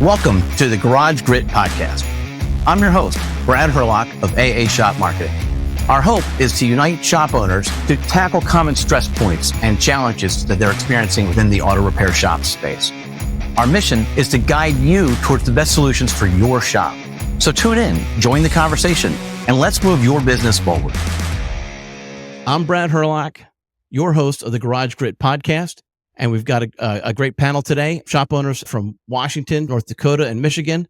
Welcome to the Garage Grit Podcast. I'm your host, Brad Herlock of AA Shop Marketing. Our hope is to unite shop owners to tackle common stress points and challenges that they're experiencing within the auto repair shop space. Our mission is to guide you towards the best solutions for your shop. So tune in, join the conversation, and let's move your business forward. I'm Brad Herlock, your host of the Garage Grit Podcast. And we've got a great panel today, shop owners from Washington, North Dakota, and Michigan.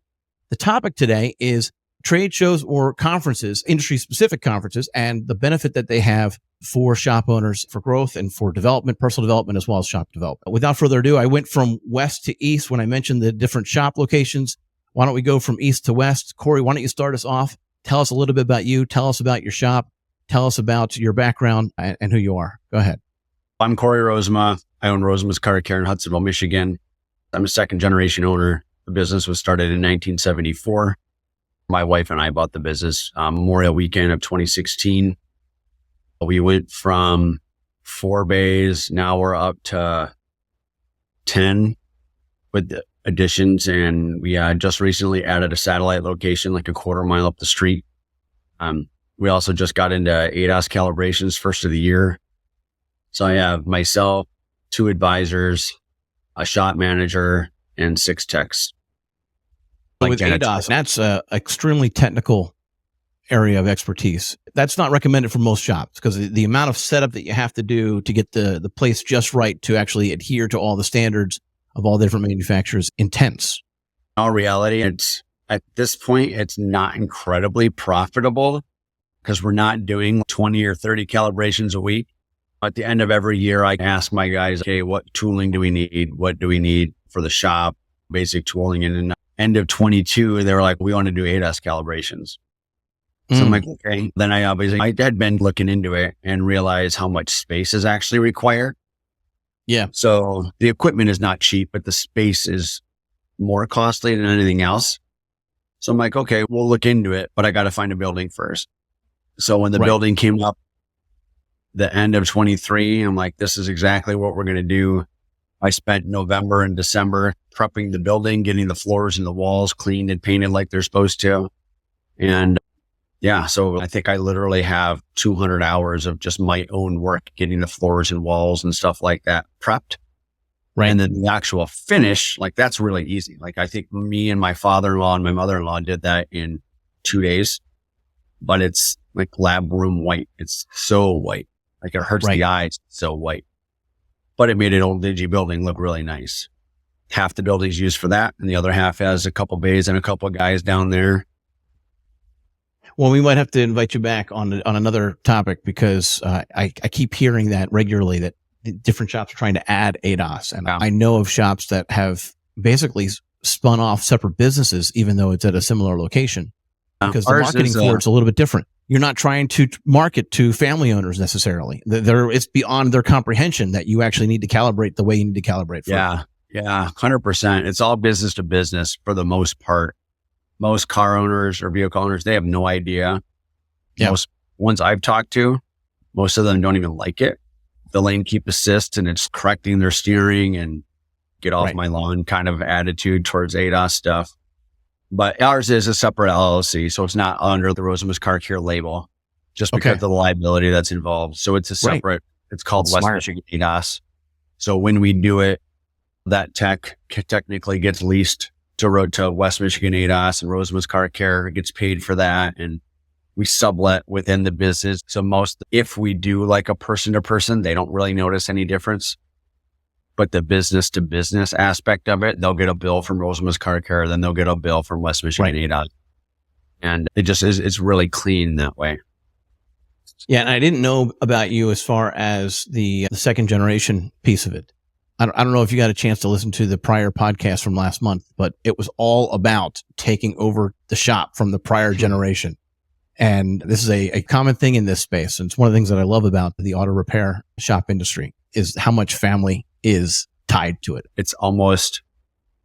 The topic today is trade shows or conferences, industry-specific conferences, and the benefit that they have for shop owners for growth and for development, personal development, as well as shop development. Without further ado, I went from west to east when I mentioned the different shop locations. Why don't we go from east to west? Kory, why don't you start us off? Tell us a little bit about you. Tell us about your shop. Tell us about your background and who you are. Go ahead. I'm Kory Rozema. I own Rozema's Car Care in Hudsonville, Michigan. I'm a second generation owner. The business was started in 1974. My wife and I bought the business Memorial Weekend of 2016. We went from 4 bays. Now we're up to 10 with the additions. And we just recently added a satellite location like a quarter mile up the street. We also just got into ADAS calibrations first of the year. So I have myself, 2 advisors, a shop manager, and 6 techs. With ADAS, that's an extremely technical area of expertise. That's not recommended for most shops because the amount of setup that you have to do to get the place just right to actually adhere to all the standards of all the different manufacturers intense. In all reality, at this point, it's not incredibly profitable because we're not doing 20 or 30 calibrations a week. At the end of every year, I ask my guys, okay, what tooling do we need? What do we need for the shop? Basic tooling. And in the end of 22, they were like, we want to do ADAS calibrations. So I'm like, okay. Then I had been looking into it and realized how much space is actually required. Yeah. So the equipment is not cheap, but the space is more costly than anything else. So I'm like, okay, we'll look into it, but I got to find a building first. So when the building came up, the end of 23, I'm like, this is exactly what we're going to do. I spent November and December prepping the building, getting the floors and the walls cleaned and painted like they're supposed to. And yeah, so I think I literally have 200 hours of just my own work, getting the floors and walls and stuff like that prepped. Right. And then the actual finish, like that's really easy. Like I think me and my father-in-law and my mother-in-law did that in 2 days, but it's like lab room white. It's so white. Like it hurts the eyes, so white. But it made an old dingy building look really nice. Half the building's used for that, and the other half has a couple bays and a couple of guys down there. Well, we might have to invite you back on another topic because I keep hearing that regularly that different shops are trying to add ADAS. And I know of shops that have basically spun off separate businesses, even though it's at a similar location. Because the marketing for it's a little bit different. You're not trying to market to family owners necessarily. It's beyond their comprehension that you actually need to calibrate the way you need to calibrate. Yeah, 100%. It's all business to business for the most part. Most car owners or vehicle owners, they have no idea. Yeah. Most ones I've talked to, most of them don't even like it. The lane keep assist and it's correcting their steering and get off my lawn kind of attitude towards ADAS stuff. But ours is a separate LLC, so it's not under the Rozema's Car Care label, just because of the liability that's involved. So it's a separate, it's called West Michigan ADAS. So when we do it, that tech technically gets leased to West Michigan ADAS and Rozema's Car Care gets paid for that. And we sublet within the business. So if we do like a person to person, they don't really notice any difference. But the business to business aspect of it, they'll get a bill from Rozema's Car Care, then they'll get a bill from West Michigan ADAS. And it just is, it's really clean that way. Yeah. And I didn't know about you as far as the second generation piece of it. I don't know if you got a chance to listen to the prior podcast from last month, but it was all about taking over the shop from the prior generation. And this is a common thing in this space. And it's one of the things that I love about the auto repair shop industry is how much family is tied to it. It's almost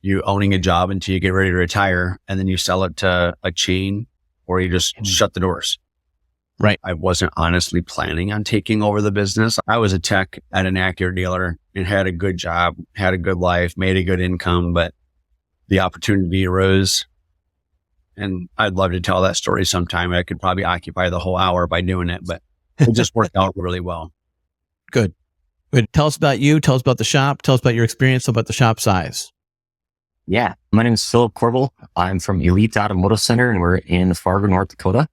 you owning a job until you get ready to retire and then you sell it to a chain or you just shut the doors. Right. I wasn't honestly planning on taking over the business. I was a tech at an Acura dealer and had a good job, had a good life, made a good income, but the opportunity arose. And I'd love to tell that story sometime. I could probably occupy the whole hour by doing it, but it just worked out really well. Good. Tell us about you. Tell us about the shop. Tell us about your experience, about the shop size. Yeah, my name is Korbel. I'm from Elite Automotive Center, and we're in Fargo, North Dakota.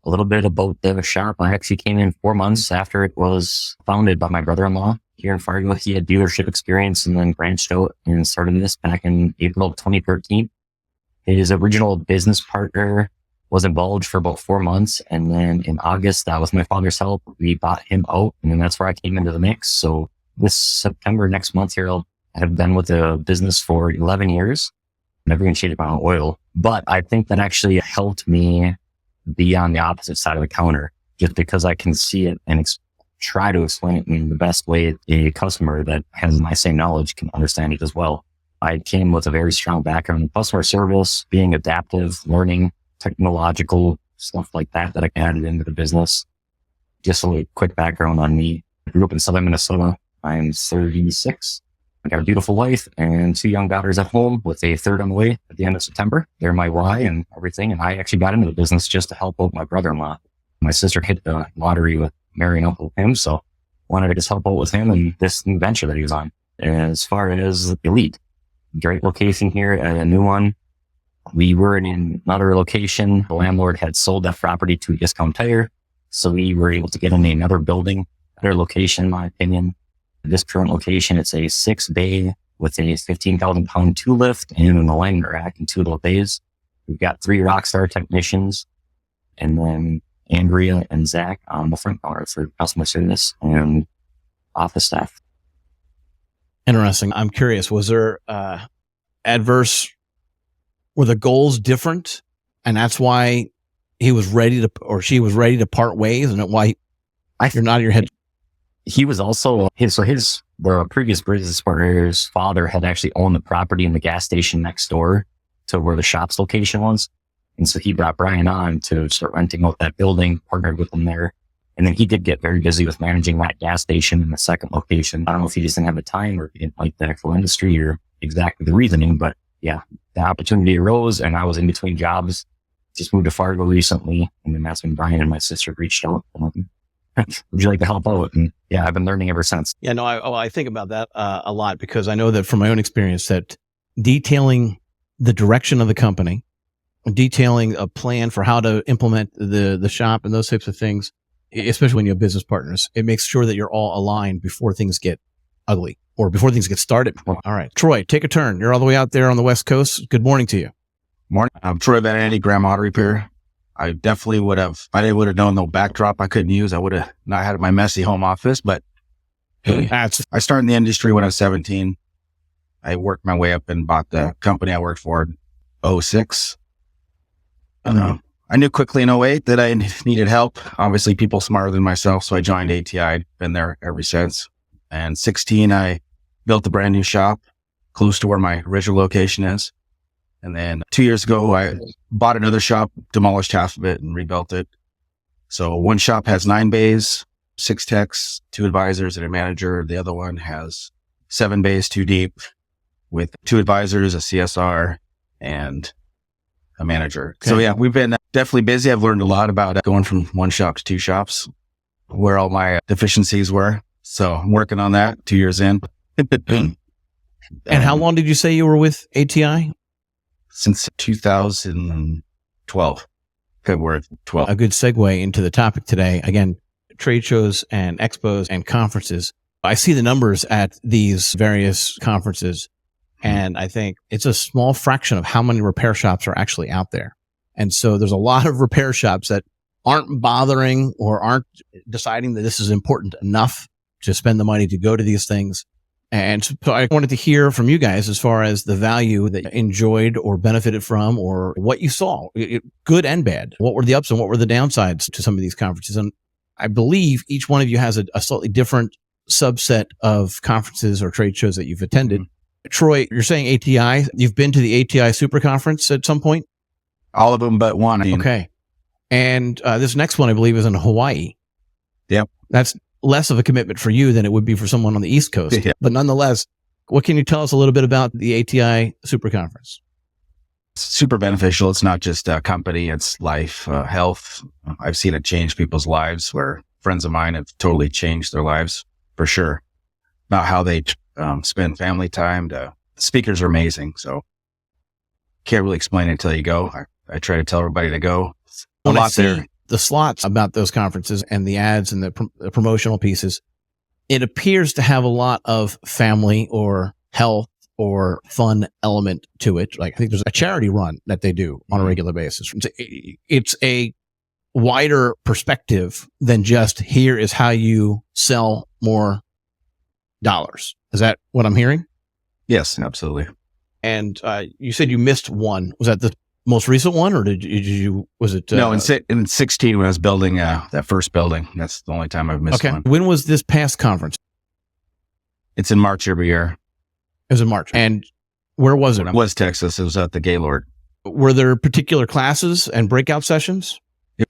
A little bit about the shop. I actually came in 4 months after it was founded by my brother-in-law here in Fargo. He had dealership experience and then branched out and started this back in April of 2013. His original business partner was involved for about 4 months. And then in August, that was my father's help. We bought him out, and then that's where I came into the mix. So this September, next month here, I'll have been with the business for 11 years. Never even cheated on oil. But I think that actually helped me be on the opposite side of the counter, just because I can see it and try to explain it in the best way a customer that has my same knowledge can understand it as well. I came with a very strong background in customer service, being adaptive, learning, technological stuff like that I added into the business. Just a quick background on me. I grew up in southern Minnesota. I'm 36. I got a beautiful wife and 2 young daughters at home, with a third on the way at the end of September. They're my why and everything. And I actually got into the business just to help out my brother-in-law. My sister hit the lottery with marrying up with him, so wanted to just help out with him and this new venture that he was on. As far as Elite, great location here, a new one. We were in another location. The landlord had sold that property to a discount tire, so we were able to get in another building, better location, in my opinion. This current location, it's a 6-bay with a 15,000 pound 2-lift and an alignment rack and 2 little bays. We've got 3 rockstar technicians, and then Andrea and Zach on the front counter for customer service and office staff. Interesting. I'm curious, was there were the goals different? And that's why he was ready to, or she was ready to part ways, and why you're nodding your head? He was also the previous business partner's father had actually owned the property in the gas station next door to where the shop's location was. And so he brought Brian on to start renting out that building, partnered with him there. And then he did get very busy with managing that gas station in the second location. I don't know if he just didn't have the time or he didn't like the actual industry or exactly the reasoning, but yeah, the opportunity arose and I was in between jobs. Just moved to Fargo recently, and then that's when Brian and my sister reached out. Would you like to help out? And yeah, I've been learning ever since. Yeah, no, I think about that a lot, because I know that from my own experience that detailing the direction of the company, detailing a plan for how to implement the shop and those types of things, especially when you have business partners, it makes sure that you're all aligned before things get ugly or before things get started. All right, Troy, take a turn. You're all the way out there on the West Coast. Good morning to you. Morning. I'm Troy Vanity, Graham Auto Repair. I definitely would have, if I would have known no backdrop I couldn't use, I would have not had my messy home office. But I started in the industry when I was 17. I worked my way up and bought the company I worked for in 06. I knew quickly in 08 that I needed help. Obviously, people smarter than myself, so I joined ATI. I've been there ever since. And 16, I built a brand new shop close to where my original location is. And then 2 years ago, I bought another shop, demolished half of it and rebuilt it. So one shop has 9 bays, 6 techs, 2 advisors and a manager. The other one has 7 bays, 2 deep, with 2 advisors, a CSR, and a manager. Okay. So yeah, we've been definitely busy. I've learned a lot about going from 1 shop to 2 shops, where all my deficiencies were. So I'm working on that 2 years in. And how long did you say you were with ATI? Since 2012, February 12th. A good segue into the topic today. Again, trade shows and expos and conferences. I see the numbers at these various conferences, and I think it's a small fraction of how many repair shops are actually out there. And so there's a lot of repair shops that aren't bothering or aren't deciding that this is important enough to spend the money to go to these things. And so I wanted to hear from you guys as far as the value that you enjoyed or benefited from, or what you saw, good and bad. What were the ups and what were the downsides to some of these conferences? And I believe each one of you has a slightly different subset of conferences or trade shows that you've attended. Mm-hmm. Troy, you're saying ATI. You've been to the ATI Super Conference at some point? All of them but one. Okay. And this next one, I believe, is in Hawaii. Yep. That's less of a commitment for you than it would be for someone on the East Coast. Yeah. But nonetheless, what can you tell us a little bit about the ATI Super Conference? super beneficial. It's not just a company, it's life, health. I've seen it change people's lives where friends of mine have totally changed their lives for sure. About how they spend family time. The speakers are amazing. So can't really explain it until you go. I try to tell everybody to go. A When I lot see there. the slots about those conferences and the ads and the promotional pieces, it appears to have a lot of family or health or fun element to it. Like I think there's a charity run that they do on a regular basis. It's a wider perspective than just here is how you sell more dollars. Is that what I'm hearing? Yes, absolutely. And you said you missed one. Was that the most recent one, or did you? Was it? No, in 16 when I was building that first building. That's the only time I've missed one. When was this past conference? It's in March every year. It was in March. And where was it? It was Texas. It was at the Gaylord. Were there particular classes and breakout sessions?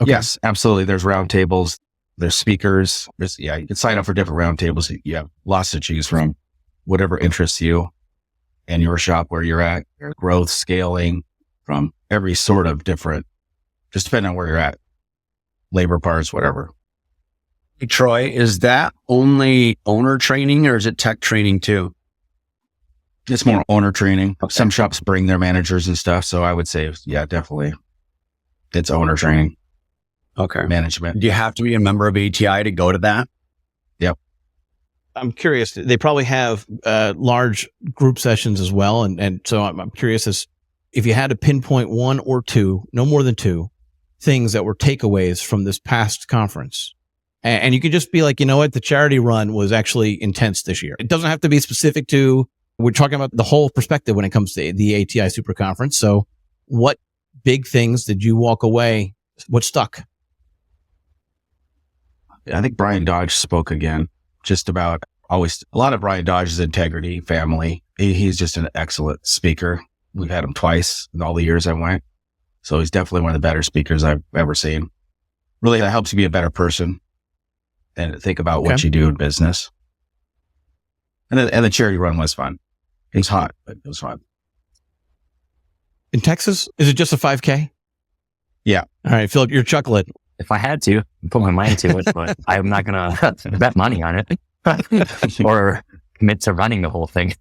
Okay. Yes, absolutely. There's round tables. There's speakers. You can sign up for different round tables. You have lots to choose from. Whatever interests you and your shop, where you're at, your growth, scaling, from every sort of different, just depending on where you're at, labor parts, whatever. Hey, Troy, is that only owner training or is it tech training too? It's more owner training. Okay. Some shops bring their managers and stuff. So I would say, yeah, definitely. It's owner training, Okay. management. Do you have to be a member of ATI to go to that? I'm curious. They probably have large group sessions as well. And so I'm curious as if you had to pinpoint one or two, no more than two, things that were takeaways from this past conference. And you could just be like, you know what? The charity run was actually intense this year. It doesn't have to be specific to, we're talking about the whole perspective when it comes to the ATI Super Conference. So what big things did you walk away? What stuck? I think Brian Dodge spoke again, just about always, a lot of Brian Dodge's integrity, family. He's just an excellent speaker. We've had him twice in all the years I went. So he's definitely one of the better speakers I've ever seen. Really, that helps you be a better person and think about what you do in business. And the charity run was fun. It was hot, but it was fun. In Texas, is it just a 5K? Yeah. All right, Philip, you're chuckling. If I had to, I'd put my mind to it, but I'm not going to bet money on it or commit to running the whole thing.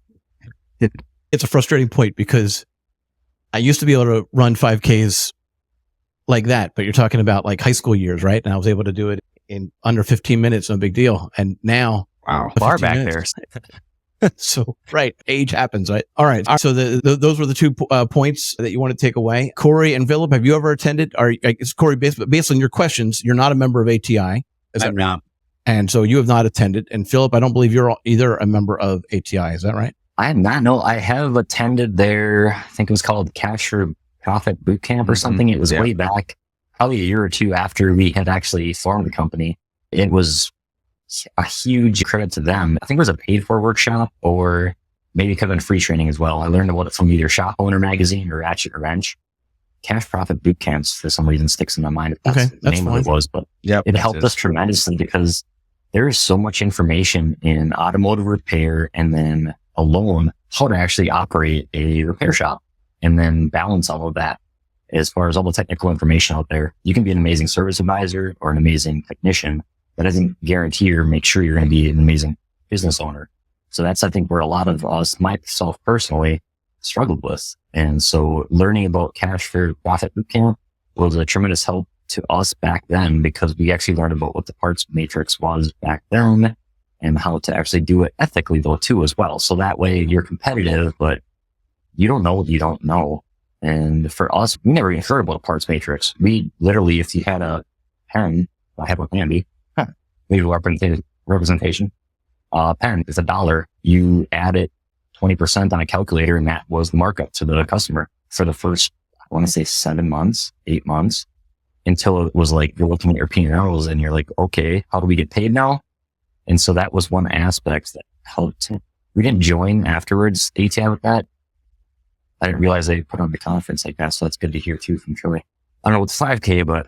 It's a frustrating point because I used to be able to run 5Ks like that, but you're talking about like high school years, right? And I was able to do it in under 15 minutes, no big deal. And now, Wow. Far back there. So, right. Age happens, right? All right. So those were the 2 points that you want to take away. Kory and Philip, have you ever attended? Kory, based on your questions, you're not a member of ATI. I'm not. And so you have not attended. And Philip, I don't believe you're either a member of ATI. Is that right? I am not. No, I have attended their, I think it was called Cash for Profit Boot Camp or something. It was way back, probably a year or two after we had actually formed the company. It was a huge credit to them. I think it was a paid for workshop, or maybe it could have been free training as well. I learned about it from either Shop Owner Magazine or Ratchet or Wrench. Cash Profit Boot Camps, for some reason, sticks in my mind. If that's the name of it was, but it helped us tremendously because there is so much information in automotive repair and then alone how to actually operate a repair shop and then balance all of that as far as all the technical information out there. You can be an amazing service advisor or an amazing technician. That doesn't guarantee or make sure you're going to be an amazing business owner. So that's, I think, where a lot of us, myself personally, struggled with. And so learning about Cash for Profit Bootcamp was a tremendous help to us back then, because we actually learned about what the parts matrix was back then and how to actually do it ethically though too as well. So that way you're competitive, but you don't know what you don't know. And for us, we never even heard about a parts matrix. We literally, if you had a pen, I have one handy, visual representation, pen is $1. You add it 20% on a calculator, and that was the markup to the customer for the first, I want to say 7 months, 8 months, until it was like, you're looking at your P&Ls and you're like, okay, how do we get paid now? And so that was one aspect that helped. We didn't join afterwards ATI with that. I didn't realize they put on the conference like that. So that's good to hear too from Troy. I don't know what's 5K, but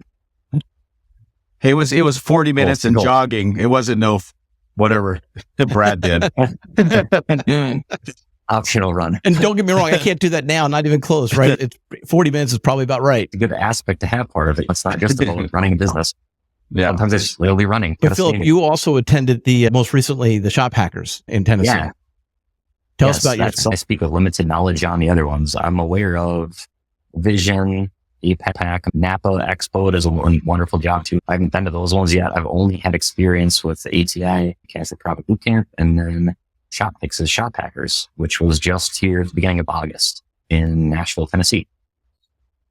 Hey, it was 40 minutes and jogging. It wasn't no whatever Brad did. Optional run. And don't get me wrong, I can't do that now, not even close, right? It's 40 minutes is probably about right. It's a good aspect to have part of it. It's not just about running a business. Yeah. Sometimes it's literally running. But Philip, you also attended most recently the Shop Hackers in Tennessee. Yeah. Tell us about I speak with limited knowledge on the other ones. I'm aware of Vision, APAC, Napa Expo does a wonderful job too. I haven't been to those ones yet. I've only had experience with the ATI, Catholic Profit Bootcamp, and then Shop Fix's Shop Hackers, which was just here at the beginning of August in Nashville, Tennessee.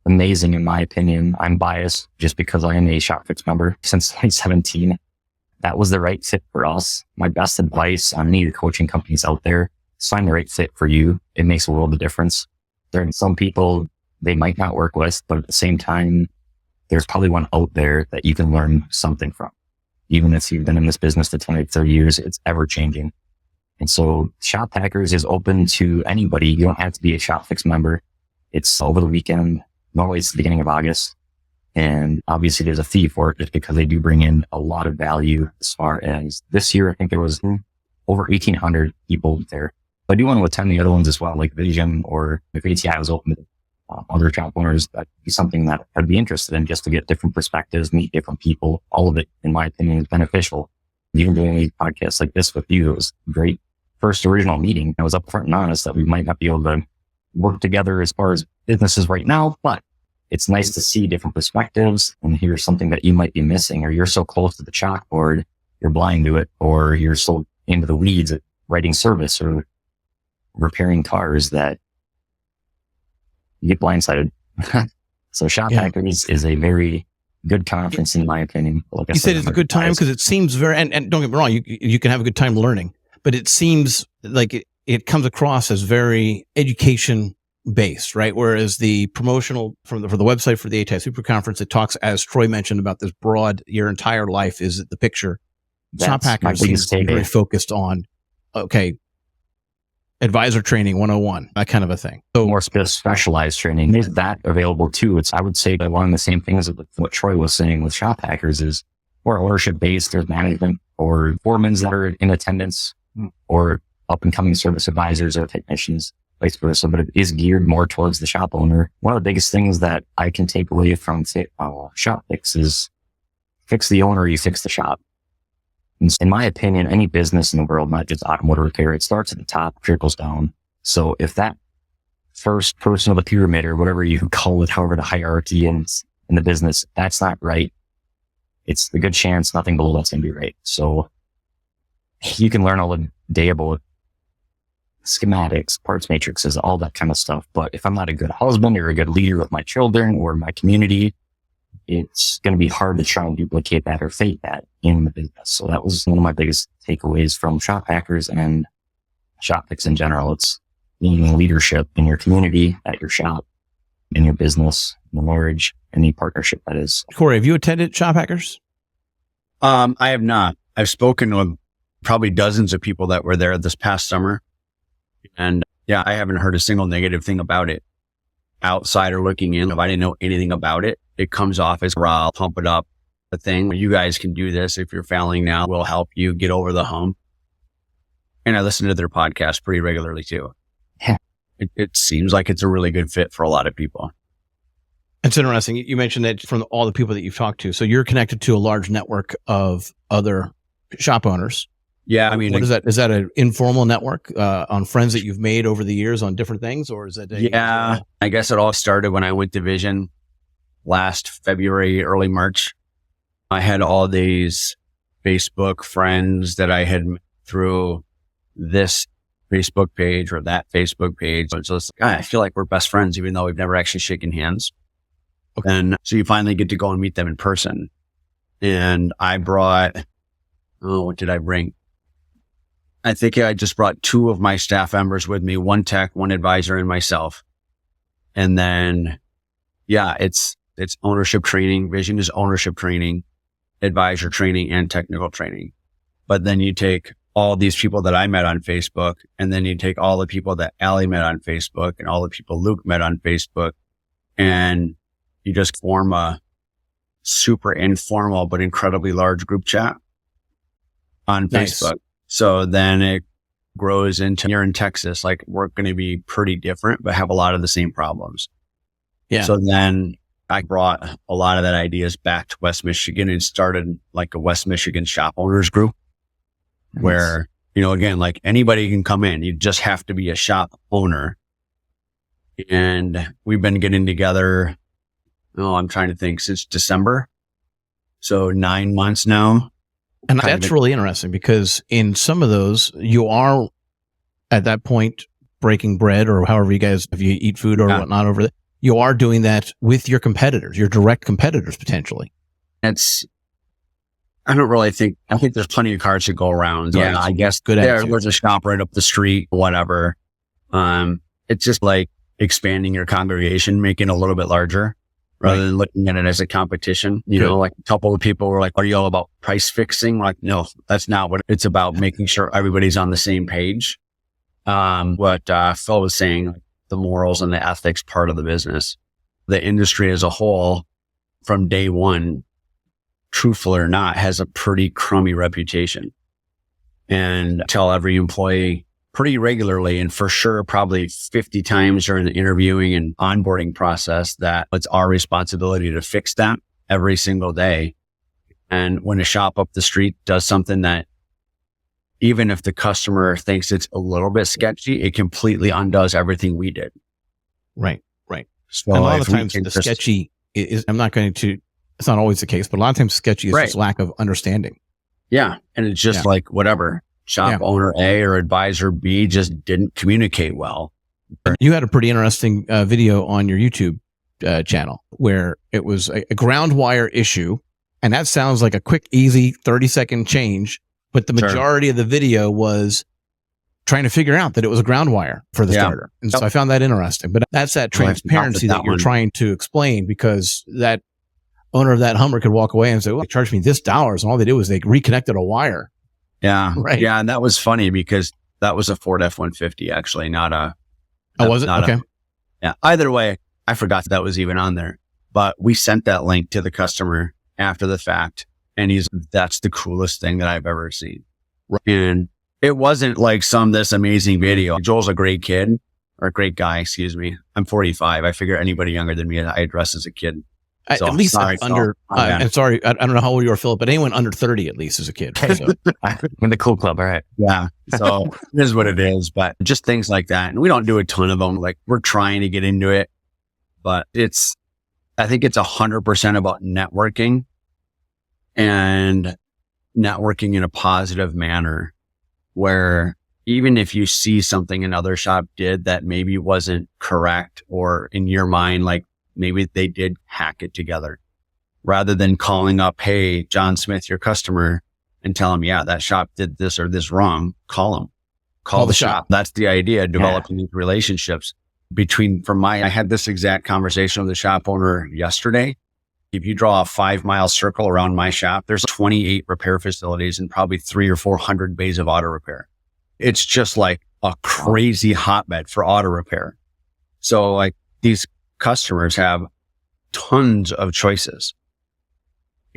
Amazing in my opinion. I'm biased just because I am a Shop Fix member since 2017. That was the right fit for us. My best advice on any of the coaching companies out there, find the right fit for you. It makes a world of difference. There are some people they might not work with, but at the same time, there's probably one out there that you can learn something from. Even if you've been in this business for 20, 30 years, it's ever changing. And so Shop Hackers is open to anybody. You don't have to be a Shop Fix member. It's over the weekend. Normally it's the beginning of August. And obviously there's a fee for it just because they do bring in a lot of value as far as this year. I think there was over 1,800 people there. I do want to attend the other ones as well, like Vision or if ATI was open to other shop owners. That'd be something that I'd be interested in just to get different perspectives, meet different people. All of it, in my opinion, is beneficial. Even doing a podcast like this with you, it was great. First original meeting. I was upfront and honest that we might not be able to work together as far as businesses right now, but it's nice to see different perspectives and hear something that you might be missing, or you're so close to the chalkboard, you're blind to it, or you're so into the weeds at writing service or repairing cars that you get blindsided. So Shop Hackers is a very good conference in my opinion. Like you said it's a good time because it seems very, and don't get me wrong, you can have a good time learning, but it seems like it comes across as very education based, right? Whereas the promotional for the website for the ATI Super Conference, it talks, as Troy mentioned, about this broad, your entire life is the picture. Shop Hackers seems very focused on, advisor training 101, that kind of a thing. So more specialized training. There's that available too. I would say along the same things as what Troy was saying with Shop Hackers is more ownership based. There's management or foremans that are in attendance or up and coming service advisors or technicians, vice versa, but it is geared more towards the shop owner. One of the biggest things that I can take away from Shop Fix is fix the owner, you fix the shop. In my opinion, any business in the world, not just automotive repair, it starts at the top, trickles down. So if that first person of the pyramid or whatever you call it, however the hierarchy in the business, that's not right, it's a good chance nothing below that's going to be right. So you can learn all the day about schematics, parts matrices, all that kind of stuff. But if I'm not a good husband or a good leader with my children or my community, it's going to be hard to try and duplicate that or fake that in the business. So that was one of my biggest takeaways from Shop Hackers and Shop Fix in general. It's being leadership in your community, at your shop, in your business, in the marriage, any partnership that is. Kory, have you attended Shop Hackers? I have not. I've spoken with probably dozens of people that were there this past summer. And yeah, I haven't heard a single negative thing about it. Outsider looking in, if I didn't know anything about it, it comes off as raw, pump it up, the thing. You guys can do this. If you're failing now, we'll help you get over the hump. And I listen to their podcast pretty regularly too. Yeah. It seems like it's a really good fit for a lot of people. It's interesting. You mentioned that from all the people that you've talked to. So you're connected to a large network of other shop owners. Yeah. I mean, what is that? Is that an informal network on friends that you've made over the years on different things? Or is that? I guess it all started when I went to Vision last February, early March. I had all these Facebook friends that I had met through this Facebook page or that Facebook page. So it's like, I feel like we're best friends, even though we've never actually shaken hands. Okay. And so you finally get to go and meet them in person. And I brought, what did I bring? I think I just brought 2 of my staff members with me, 1 tech, 1 advisor, and myself. And then, it's ownership training. Vision is ownership training, advisor training, and technical training. But then you take all these people that I met on Facebook, and then you take all the people that Allie met on Facebook and all the people Luke met on Facebook, and you just form a super informal but incredibly large group chat on Facebook. So then grows into you're in Texas, like we're going to be pretty different, but have a lot of the same problems. Yeah. So then I brought a lot of that ideas back to West Michigan and started like a West Michigan shop owners group where, again, like anybody can come in. You just have to be a shop owner. And we've been getting together, I'm trying to think, since December. So 9 months now. And that's really interesting because in some of those, you are at that point breaking bread or however you guys, if you eat food or whatnot over there, you are doing that with your competitors, your direct competitors potentially. I think there's plenty of cars to go around. Right. Yeah, I guess there's a shop right up the street, whatever. It's just like expanding your congregation, making it a little bit larger rather than looking at it as a competition. Like a couple of people were like, are you all about price fixing? We're like, no, that's not what it's about. Making sure everybody's on the same page. What Phil was saying, like, the morals and the ethics part of the business, the industry as a whole from day one, truthful or not, has a pretty crummy reputation. And tell every employee pretty regularly, and for sure, probably 50 times during the interviewing and onboarding process, that it's our responsibility to fix that every single day. And when a shop up the street does something that, even if the customer thinks it's a little bit sketchy, it completely undoes everything we did. Right. So and a lot of times the sketchy is, it's not always the case, but a lot of times sketchy is just lack of understanding. Yeah. And it's just like whatever. Shop owner A or advisor B just didn't communicate well. You had a pretty interesting video on your YouTube channel where it was a ground wire issue. And that sounds like a quick, easy 30-second change. But the majority of the video was trying to figure out that it was a ground wire for the starter. And so I found that interesting. But that's that transparency that you're trying to explain, because that owner of that Hummer could walk away and say, well, they charged me this $. And all they did was they reconnected a wire. Yeah. Right. Yeah. And that was funny because that was a Ford F-150, actually, not a. Oh, was it? Okay. Yeah. Either way, I forgot that was even on there. But we sent that link to the customer after the fact. And that's the coolest thing that I've ever seen. Right. And it wasn't like this amazing video. Joel's a great kid, or a great guy, excuse me. I'm 45. I figure anybody younger than me, I address as a kid. So, at least under, I'm sorry, I don't know how old you are, Philip, but anyone under 30 at least is a kid. So. I'm in the cool club, all right. Yeah. So it is what it is, but just things like that. And we don't do a ton of them. Like, we're trying to get into it, but I think it's 100% about networking, and networking in a positive manner, where even if you see something another shop did that maybe wasn't correct, or in your mind, like, maybe they did hack it together, rather than calling up, hey, John Smith, your customer, and tell him, yeah, that shop did this or this wrong. Call them. Call the shop. That's the idea, developing these relationships I had this exact conversation with the shop owner yesterday. If you draw a 5-mile circle around my shop, there's 28 repair facilities and probably 300 or 400 bays of auto repair. It's just like a crazy hotbed for auto repair. So like, these customers have tons of choices.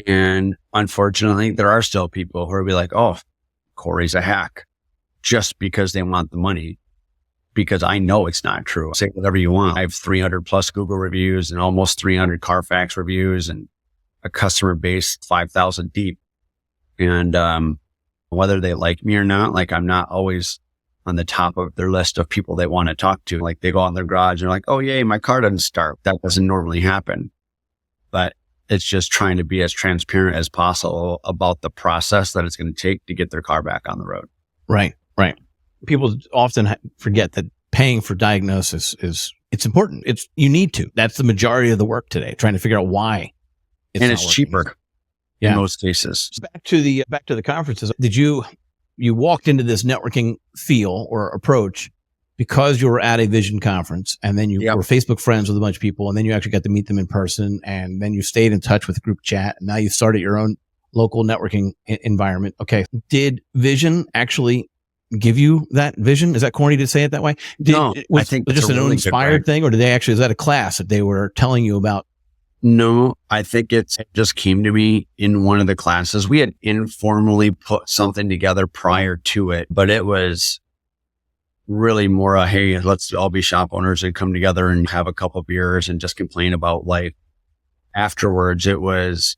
And unfortunately, there are still people who will be like, oh, Kory's a hack, just because they want the money, because I know it's not true. Say whatever you want. I have 300 plus Google reviews and almost 300 Carfax reviews and a customer base 5,000 deep. And whether they like me or not, like, I'm not always on the top of their list of people they want to talk to. Like, they go out in their garage and they're like, oh, yay, my car doesn't start. That doesn't normally happen. But it's just trying to be as transparent as possible about the process that it's going to take to get their car back on the road. Right. People often forget that paying for diagnosis it's important. You need to. That's the majority of the work today, trying to figure out why. It's cheaper in most cases. Back to the conferences. Did you walked into this networking feel or approach because you were at a vision conference, and then you were Facebook friends with a bunch of people, and then you actually got to meet them in person, and then you stayed in touch with group chat, and now you started your own local networking environment. Okay. Did vision actually give you that vision? Is that corny to say it that way? No, I think was just an really inspired thing, or is that a class that they were telling you about? No, I think it just came to me in one of the classes. We had informally put something together prior to it, but it was really more hey, let's all be shop owners and come together and have a couple beers and just complain about life. Afterwards, it was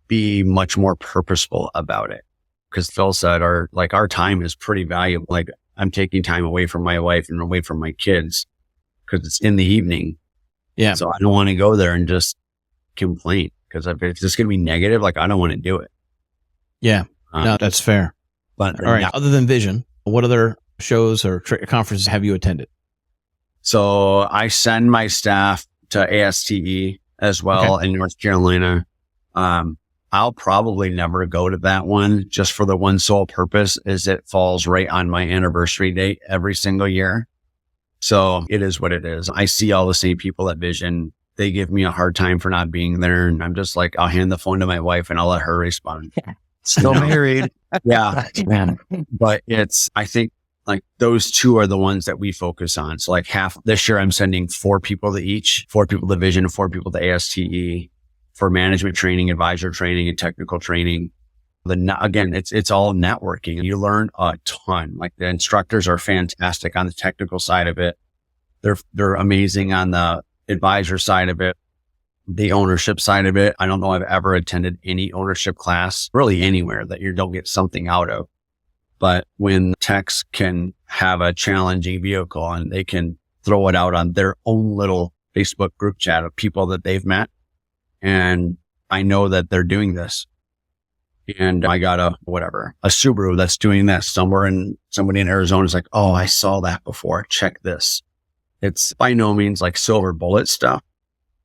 be much more purposeful about it. Because Phil said our time is pretty valuable. Like I'm taking time away from my wife and away from my kids because it's in the evening. Yeah. So I don't want to go there and just complain because if it's just going to be negative, like I don't want to do it. Yeah. No, that's fair. But all right. Other than Vision, what other shows or conferences have you attended? So I send my staff to ASTE as well in North Carolina. I'll probably never go to that one just for the one sole purpose is it falls right on my anniversary date every single year. So it is what it is. I see all the same people at Vision. They give me a hard time for not being there. And I'm just like, I'll hand the phone to my wife and I'll let her respond. Still married. Yeah. Man. But I think like those two are the ones that we focus on. So like half this year, I'm sending 4 people to each, 4 people to Vision and 4 people to ASTE for management training, advisor training, and technical training. Again, it's all networking. You learn a ton. Like the instructors are fantastic on the technical side of it. They're amazing on the advisor side of it, the ownership side of it. I don't know I've ever attended any ownership class really anywhere that you don't get something out of. But when techs can have a challenging vehicle and they can throw it out on their own little Facebook group chat of people that they've met, and I know that they're doing this. And I got a Subaru that's doing that somewhere, and somebody in Arizona is like, oh, I saw that before. Check this. It's by no means like silver bullet stuff,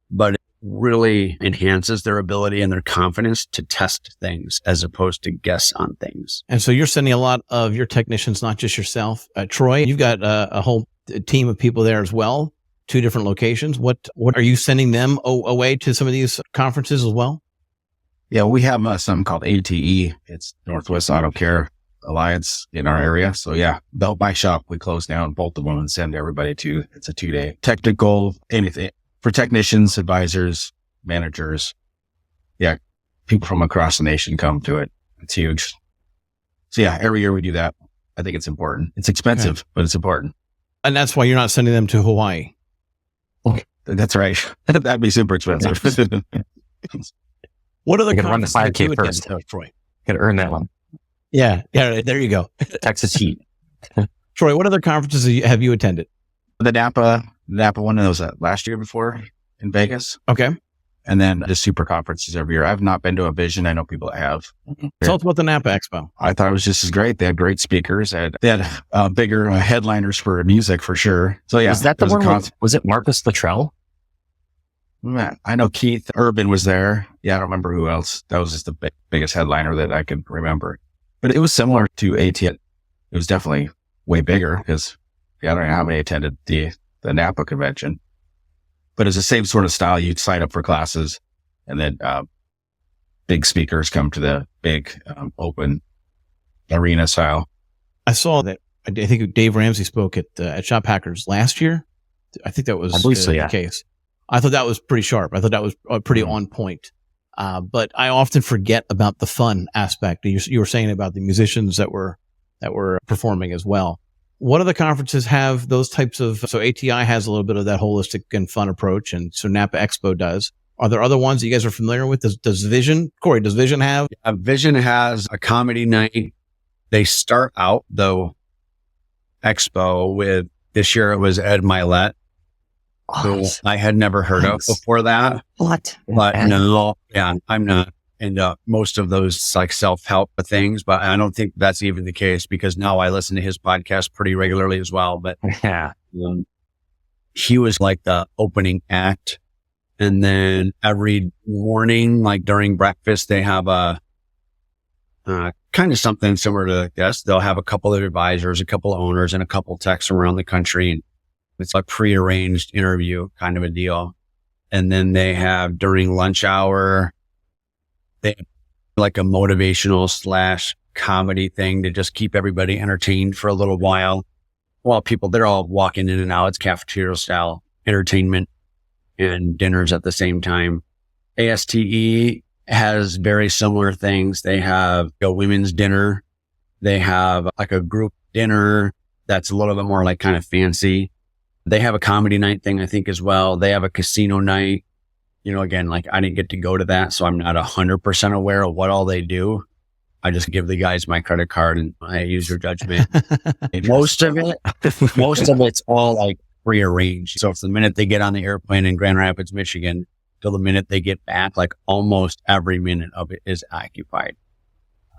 but it really enhances their ability and their confidence to test things as opposed to guess on things. And so you're sending a lot of your technicians, not just yourself. Troy, you've got a whole team of people there as well, 2 different locations. What are you sending them away to some of these conferences as well? Yeah, we have something called ATE. It's Northwest Auto Care Alliance in our area. So yeah, Belt by Shop, we close down both of them and send everybody to, it's a 2-day technical, anything for technicians, advisors, managers. Yeah, people from across the nation come to it. It's huge. So yeah, every year we do that. I think it's important. It's expensive, but it's important. And that's why you're not sending them to Hawaii. That's right. That'd be super expensive. What other run the 5K first? Troy? Got to earn that one. Yeah. There you go. Texas heat. Troy, what other conferences have you attended? The Napa one, that was last year before in Vegas. Okay. And then the super conferences every year. I've not been to a Vision. I know people that have. Tell us about the Napa Expo. I thought it was just as great. They had great speakers. They had bigger headliners for music for sure. So yeah. Was that the one? Was it Marcus Luttrell? Man, I know Keith Urban was there. Yeah, I don't remember who else. That was just the biggest headliner that I could remember. But it was similar to AT. It was definitely way bigger because I don't know how many attended the Napa convention. But it's the same sort of style. You'd sign up for classes and then big speakers come to the big open arena style. I saw that. I think Dave Ramsey spoke at Shop Hackers last year. I think that was the case. I thought that was pretty sharp. I thought that was pretty on point. But I often forget about the fun aspect. You were saying about the musicians that were performing as well. What other conferences have those types of? So ATI has a little bit of that holistic and fun approach, and so Napa Expo does. Are there other ones that you guys are familiar with? Does Vision, Kory? Does Vision have? Vision has a comedy night. They start out though Expo with this year it was Ed Milet, who I had never heard of before that. What? But no, yeah, I'm not into most of those like self-help things, but I don't think that's even the case because now I listen to his podcast pretty regularly as well. But yeah, he was like the opening act. And then every morning, like during breakfast, they have a kind of something similar to this. They'll have a couple of advisors, a couple of owners, and a couple of techs from around the country. And it's a prearranged interview kind of a deal. And then they have during lunch hour, they have like a motivational / comedy thing to just keep everybody entertained for a little while. While they're all walking in and out. It's cafeteria style entertainment and dinners at the same time. ASTE has very similar things. They have a women's dinner. They have like a group dinner. that's a little bit more like kind of fancy. They have a comedy night thing, I think, as well. They have a casino night. Again, like I didn't get to go to that, so I'm not 100% aware of what all they do. I just give the guys my credit card and I use your judgment. most of it's all like prearranged. So from the minute they get on the airplane in Grand Rapids, Michigan, till the minute they get back, like almost every minute of it is occupied.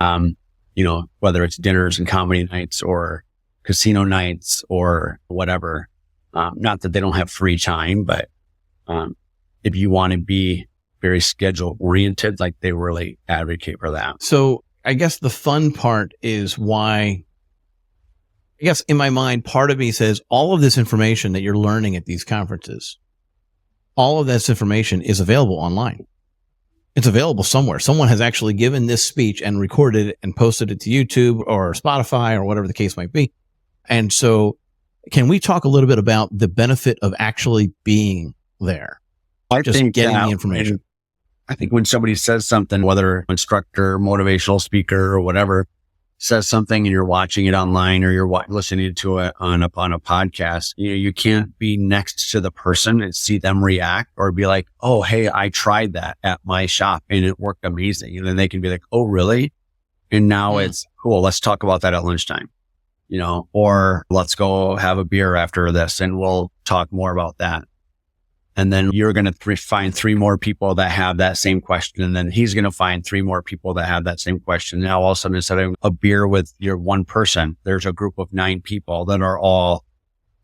Whether it's dinners and comedy nights or casino nights or whatever. Not that they don't have free time, but if you want to be very schedule oriented, like they really advocate for that. So I guess the fun part is why, I guess in my mind, part of me says all of this information that you're learning at these conferences, all of this information is available online. It's available somewhere. Someone has actually given this speech and recorded it and posted it to YouTube or Spotify or whatever the case might be. And so can we talk a little bit about the benefit of actually being there? I think getting the information. I think when somebody says something, whether instructor, motivational speaker, or whatever, says something and you're watching it online or you're listening to it on a podcast, you can't be next to the person and see them react or be like, oh, hey, I tried that at my shop and it worked amazing. And then they can be like, oh, really? And now it's cool. Let's talk about that at lunchtime, or let's go have a beer after this and we'll talk more about that. And then you're going to find 3 more people that have that same question. And then he's going to find 3 more people that have that same question. Now, all of a sudden, instead of a beer with your one person, there's a group of 9 people that are all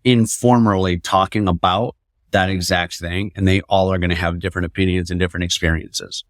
informally talking about that exact thing. And they all are going to have different opinions and different experiences.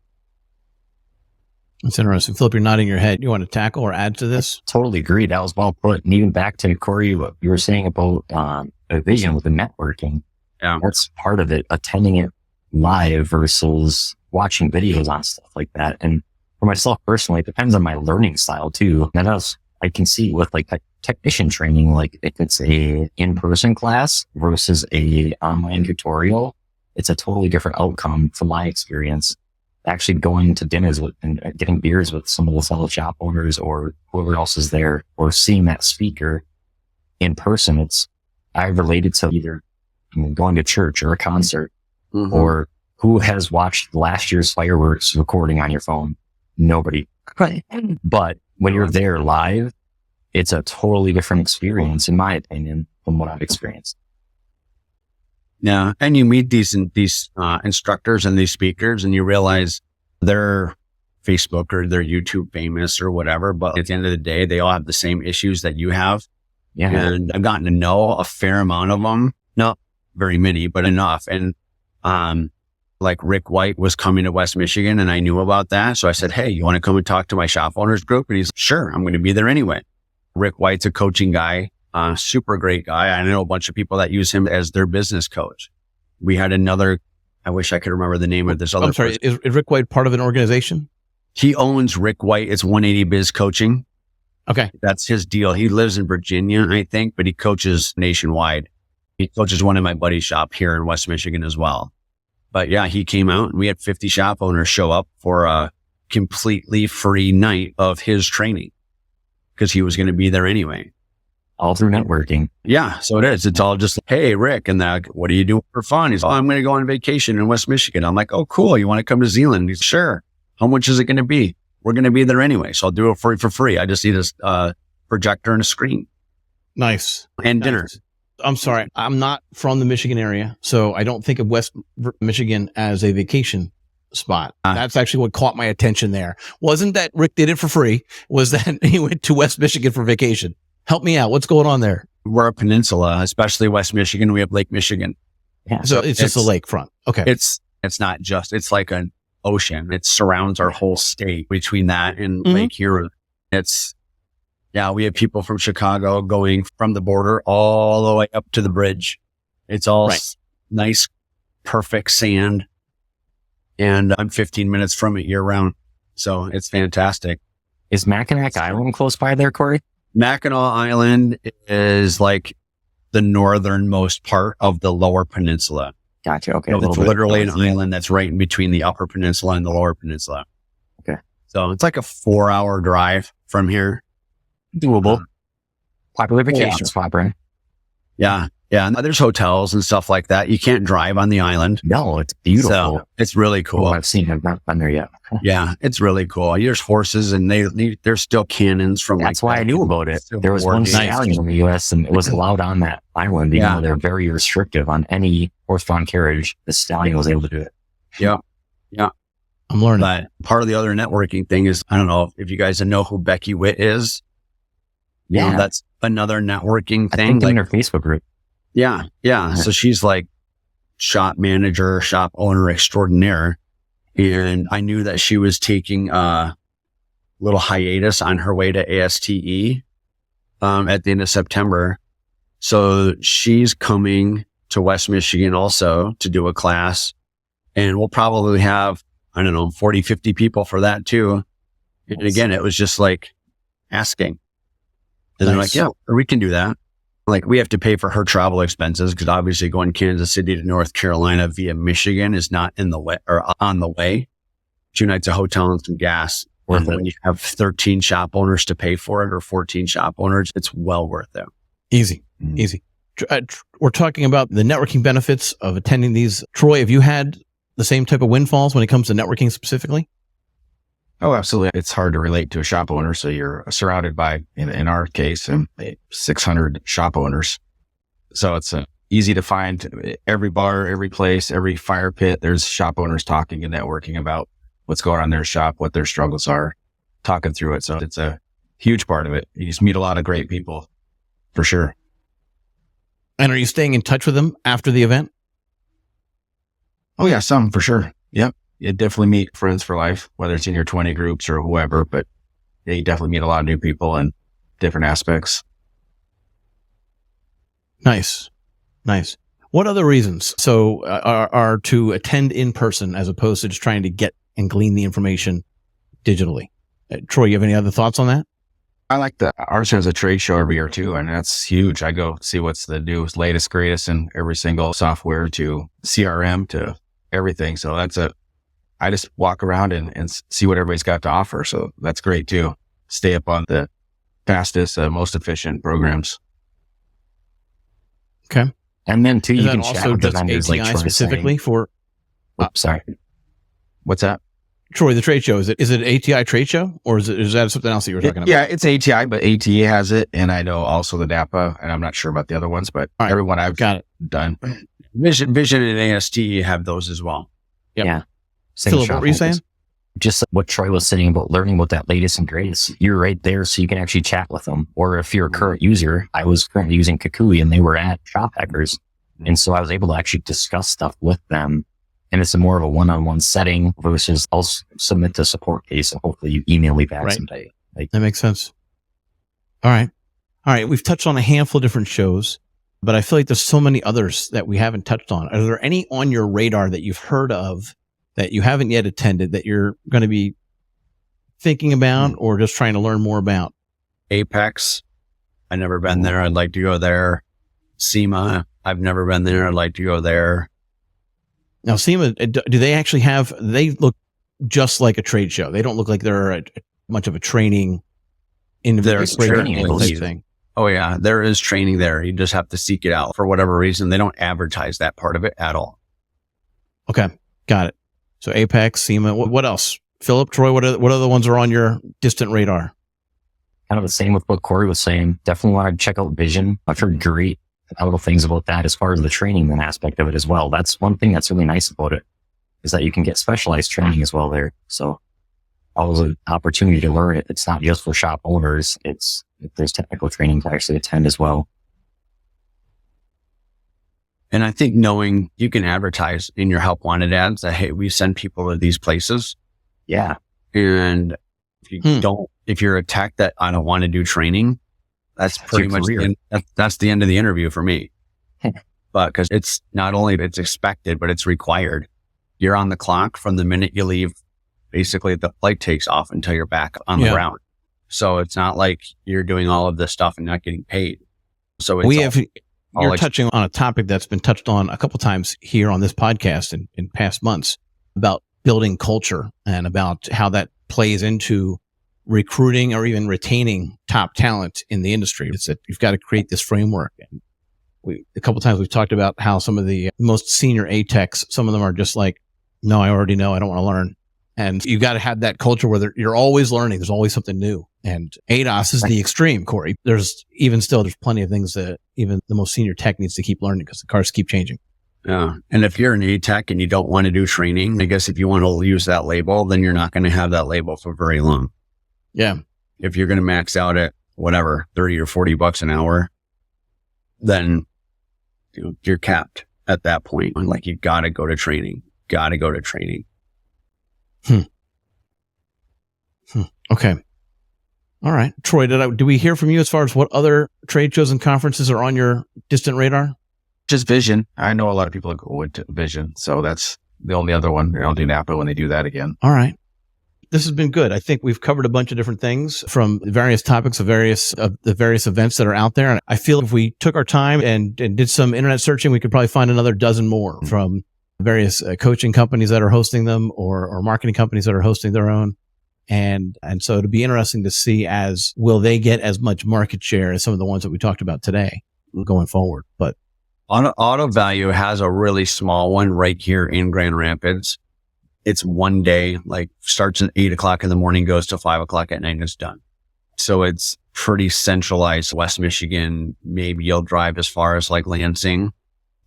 That's interesting. Philip, you're nodding your head. You want to tackle or add to this? Totally agree. That was well put. And even back to Kory, what you were saying about a vision with the networking. Yeah. That's part of it, attending it live versus watching videos on stuff like that. And for myself personally, it depends on my learning style too. And I can see with like technician training, like if it's a in-person class versus a online tutorial, it's a totally different outcome from my experience. Actually going to dinners with and getting beers with some of the fellow shop owners or whoever else is there, or seeing that speaker in person, I related to either going to church or a concert, or who has watched last year's fireworks recording on your phone? Nobody. But when you're there live, it's a totally different experience, in my opinion, from what I've experienced. Yeah. And you meet these instructors and these speakers and you realize they're Facebook or they're YouTube famous or whatever. But at the end of the day, they all have the same issues that you have. Yeah. And I've gotten to know a fair amount of them. Not very many, but enough. And, like Rick White was coming to West Michigan and I knew about that. So I said, hey, you want to come and talk to my shop owners group? And he's sure, I'm going to be there anyway. Rick White's a coaching guy, super great guy. I know a bunch of people that use him as their business coach. We had another, I wish I could remember the name of this other. I'm sorry. Is Rick White part of an organization? He owns Rick White. It's 180 Biz Coaching. Okay. That's his deal. He lives in Virginia, I think, but he coaches nationwide. He coaches one in my buddy's shop here in West Michigan as well. But yeah, he came out and we had 50 shop owners show up for a completely free night of his training because he was going to be there anyway. All through networking. Yeah. So it is. It's all just, hey, Rick, and like, what are you doing for fun? He's, I'm going to go on vacation in West Michigan. I'm like, oh, cool. You want to come to Zealand? He's, sure. How much is it going to be? We're going to be there anyway. So I'll do it for free. I just need a projector and a screen. Nice. And dinner. I'm sorry. I'm not from the Michigan area, so I don't think of West Michigan as a vacation spot. That's actually what caught my attention there. Wasn't that Rick did it for free. Was that he went to West Michigan for vacation. Help me out. What's going on there? We're a peninsula, especially West Michigan. We have Lake Michigan. Yeah. So it's just a lakefront. Okay. It's not just, it's like an ocean. It surrounds our whole state between that and Lake Huron. We have people from Chicago going from the border all the way up to the bridge. It's all nice, perfect sand. And I'm 15 minutes from it year round. So it's fantastic. Is Mackinac Island close by there, Kory? Mackinac Island is like the northernmost part of the lower peninsula. Gotcha. Okay. So it's literally an island that's right in between the upper peninsula and the lower peninsula. Okay. So it's like a 4-hour drive from here. Doable. Popular vacation spot, right? Yeah. Yeah. And there's hotels and stuff like that. You can't drive on the island. No, it's beautiful. So it's really cool. I've seen it. I've not been there yet. Yeah. It's really cool. There's horses and there's still cannons from That's why I knew about it. There was one stallion in the U.S. and it was allowed on that island. Even though they're very restrictive on any horse-drawn carriage, the stallion was able to do it. Yeah. Yeah. I'm learning. But part of the other networking thing is, I don't know if you guys know who Becky Witt is. Yeah. You know, that's another networking thing. I think in her Facebook group. Yeah. Yeah. So she's like shop manager, shop owner extraordinaire. And I knew that she was taking a little hiatus on her way to ASTE at the end of September. So she's coming to West Michigan also to do a class. And we'll probably have, 40, 50 people for that too. And again, it was just like asking. And they're like, yeah, we can do that. Like, we have to pay for her travel expenses because obviously going Kansas City to North Carolina via Michigan is not in the way or on the way. 2 nights of hotel and some gas. And when you have 13 shop owners to pay for it or 14 shop owners, it's well worth it. Easy. We're talking about the networking benefits of attending these. Troy, have you had the same type of windfalls when it comes to networking specifically? Oh, absolutely. It's hard to relate to a shop owner. So you're surrounded by, in our case, 600 shop owners. So it's easy to find every bar, every place, every fire pit. There's shop owners talking and networking about what's going on in their shop, what their struggles are, talking through it. So it's a huge part of it. You just meet a lot of great people for sure. And are you staying in touch with them after the event? Oh yeah, some for sure. Yep. You definitely meet friends for life, whether it's in your 20 groups or whoever, but yeah, you definitely meet a lot of new people and different aspects. Nice. What other reasons are to attend in person as opposed to just trying to get and glean the information digitally? Troy, you have any other thoughts on that? I like ours has a trade show every year too, and that's huge. I go see what's the newest, latest, greatest in every single software to CRM to everything. So I just walk around and see what everybody's got to offer. So that's great too. Stay up on the fastest, most efficient programs. Okay. And then too, you can also chat with the just vendors ATI like Troy specifically for. Sorry. What's that? Troy, the trade show, is it an ATI trade show or is that something else that you were talking about? Yeah, it's ATI, but ATA has it. And I know also the DAPA, and I'm not sure about the other ones, but everyone I've done. Vision and ASTE have those as well. Yep. Yeah. Philip, what were you saying? Just what Troy was saying about learning about that latest and greatest. You're right there, so you can actually chat with them. Or if you're a current user, I was currently using Kakui and they were at Shop Hackers. And so I was able to actually discuss stuff with them. And it's more of a one-on-one setting versus I'll submit to support case and hopefully you email me back someday. That makes sense. All right. We've touched on a handful of different shows, but I feel like there's so many others that we haven't touched on. Are there any on your radar that you've heard of that you haven't yet attended that you're going to be thinking about or just trying to learn more about? Apex. I've never been there. I'd like to go there. SEMA. I've never been there. I'd like to go there. Now, SEMA, do they actually they look just like a trade show. They don't look like they're much of a training training type thing. Oh yeah, there is training there. You just have to seek it out. For whatever reason, they don't advertise that part of it at all. Okay, got it. So Apex, SEMA, what else? Philip, Troy, what other ones are on your distant radar? Kind of the same with what Kory was saying. Definitely want to check out Vision. I've heard great little things about that as far as the training aspect of it as well. That's one thing that's really nice about it is that you can get specialized training as well there. So always an opportunity to learn it. It's not just for shop owners. There's technical training to actually attend as well. And I think knowing you can advertise in your help wanted ads that, hey, we send people to these places. Yeah. And if you if you're a tech that I don't want to do training, that's pretty much that's the end of the interview for me. But because it's not only it's expected, but it's required. You're on the clock from the minute you leave. Basically, the flight takes off until you're back on the ground. So it's not like you're doing all of this stuff and not getting paid. So it's you're touching on a topic that's been touched on a couple times here on this podcast in past months about building culture and about how that plays into recruiting or even retaining top talent in the industry. It's that you've got to create this framework. And a couple of times we've talked about how some of the most senior ATECs, some of them are just like, no, I already know. I don't want to learn. And you got to have that culture where you're always learning. There's always something new. And ADAS is the extreme, Kory. There's plenty of things that even the most senior tech needs to keep learning because the cars keep changing. Yeah. And if you're an ATEC and you don't want to do training, I guess if you want to use that label, then you're not going to have that label for very long. Yeah. If you're going to max out at whatever, 30 or 40 bucks an hour, then you're capped at that point. Like you got to go to training, Okay. All right. Troy, do we hear from you as far as what other trade shows and conferences are on your distant radar? Just Vision. I know a lot of people go into Vision, so that's the only other one. I'll do Napa when they do that again. All right. This has been good. I think we've covered a bunch of different things from various topics of the various events that are out there. And I feel if we took our time and did some internet searching, we could probably find another dozen more from various coaching companies that are hosting them or marketing companies that are hosting their own. And so it'll be interesting to see will they get as much market share as some of the ones that we talked about today going forward. But Auto Value has a really small one right here in Grand Rapids. It's one day, like starts at 8:00 in the morning, goes to 5:00 at night and it's done. So it's pretty centralized. West Michigan, maybe you'll drive as far as like Lansing, a